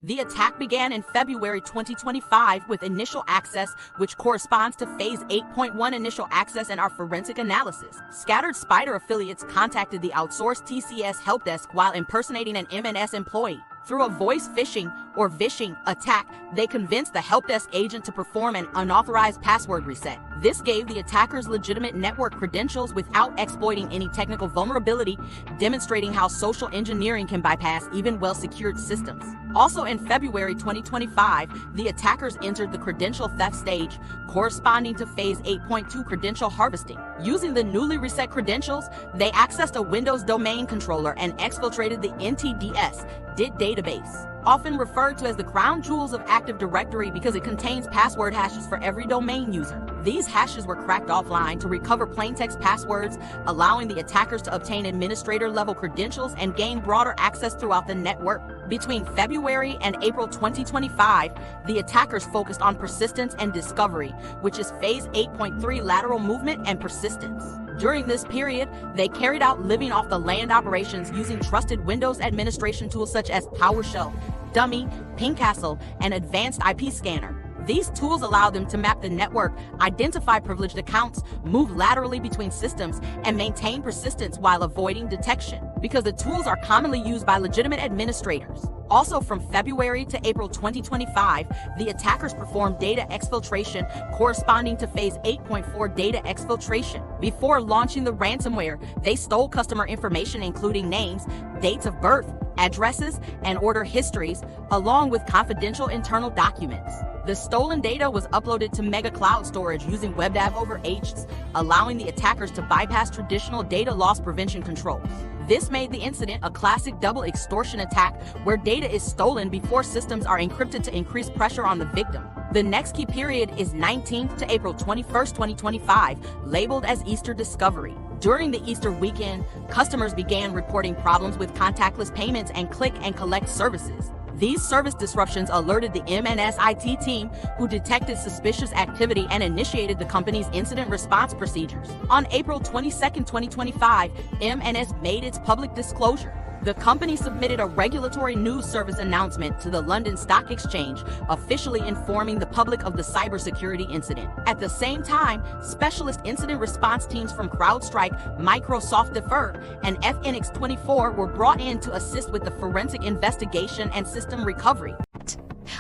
The attack began in February 2025 with initial access, which corresponds to Phase 8.1 initial access and our forensic analysis. Scattered Spider affiliates contacted the outsourced TCS help desk while impersonating an MNS employee. Through a voice phishing or vishing attack, they convinced the help desk agent to perform an unauthorized password reset. This gave the attackers legitimate network credentials without exploiting any technical vulnerability, demonstrating how social engineering can bypass even well-secured systems. Also in February 2025, the attackers entered the credential theft stage, corresponding to Phase 8.2 credential harvesting. Using the newly reset credentials, they accessed a Windows domain controller and exfiltrated the NTDS DID database, often referred to as the crown jewels of Active Directory because it contains password hashes for every domain user. These hashes were cracked offline to recover plaintext passwords, allowing the attackers to obtain administrator-level credentials and gain broader access throughout the network. Between February and April 2025, the attackers focused on persistence and discovery, which is Phase 8.3 lateral movement and persistence. During this period, they carried out living off the land operations using trusted Windows administration tools such as PowerShell, Dummy, Pingcastle, and Advanced IP Scanner. These tools allow them to map the network, identify privileged accounts, move laterally between systems, and maintain persistence while avoiding detection, because the tools are commonly used by legitimate administrators. Also from February to April 2025, the attackers performed data exfiltration corresponding to Phase 8.4 data exfiltration. Before launching the ransomware, they stole customer information including names, dates of birth, addresses, and order histories, along with confidential internal documents. The stolen data was uploaded to mega cloud storage using WebDAV over agents, allowing the attackers to bypass traditional data loss prevention controls. This made the incident a classic double extortion attack where data is stolen before systems are encrypted to increase pressure on the victim. The next key period is 19th to April 21st, 2025, labeled as Easter Discovery. During the Easter weekend, customers began reporting problems with contactless payments and click and collect services. These service disruptions alerted the MNS IT team, who detected suspicious activity and initiated the company's incident response procedures. On April 22, 2025, MNS made its public disclosure. The company submitted a regulatory news service announcement to the London Stock Exchange, officially informing the public of the cybersecurity incident. At the same time, specialist incident response teams from CrowdStrike, Microsoft Deferred, and FNX24 were brought in to assist with the forensic investigation and system recovery.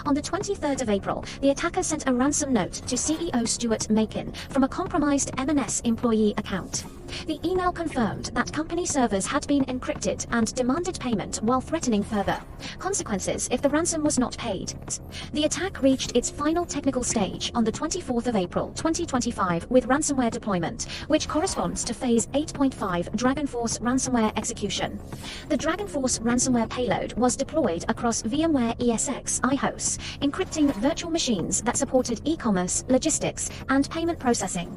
On the 23rd of April, the attacker sent a ransom note to CEO Stuart Macon from a compromised M&S employee account. The email confirmed that company servers had been encrypted and demanded payment while threatening further consequences if the ransom was not paid. The attack reached its final technical stage on the 24th of April 2025 with ransomware deployment, which corresponds to Phase 8.5 DragonForce ransomware execution. The DragonForce ransomware payload was deployed across VMware ESX iHosts, encrypting virtual machines that supported e-commerce, logistics, and payment processing.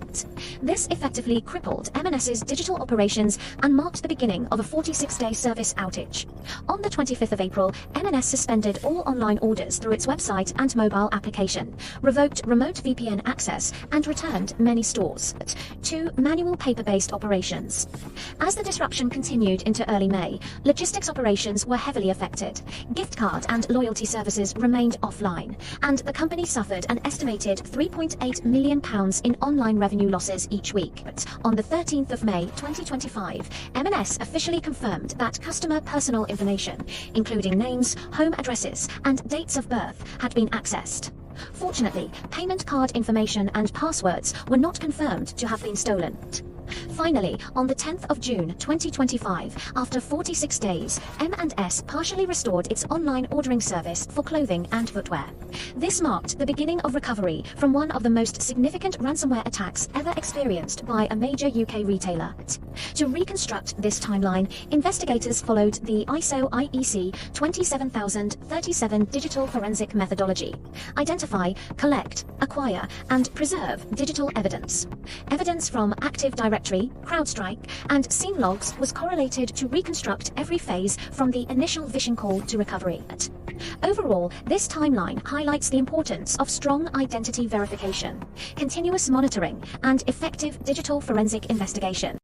This effectively crippled M&S's digital operations and marked the beginning of a 46-day service outage. On the 25th of April, M&S suspended all online orders through its website and mobile application, revoked remote VPN access, and returned many stores to manual paper-based operations. As the disruption continued into early May, logistics operations were heavily affected. Gift card and loyalty services remained offline, and the company suffered an estimated £3.8 million in online revenue losses each week. On the 13th of May 2025, M&S officially confirmed that customer personal information, including names, home addresses, and dates of birth, had been accessed. Fortunately, payment card information and passwords were not confirmed to have been stolen. Finally, on the 10th of June 2025, after 46 days, M&S partially restored its online ordering service for clothing and footwear. This marked the beginning of recovery from one of the most significant ransomware attacks ever experienced by a major UK retailer. To reconstruct this timeline, investigators followed the ISO IEC 27037 digital forensic methodology. Identify, collect, acquire, and preserve digital evidence. Evidence from Active Directory, CrowdStrike, and scene logs was correlated to reconstruct every phase from the initial phishing call to recovery. Overall, this timeline highlights the importance of strong identity verification, continuous monitoring, and effective digital forensic investigation.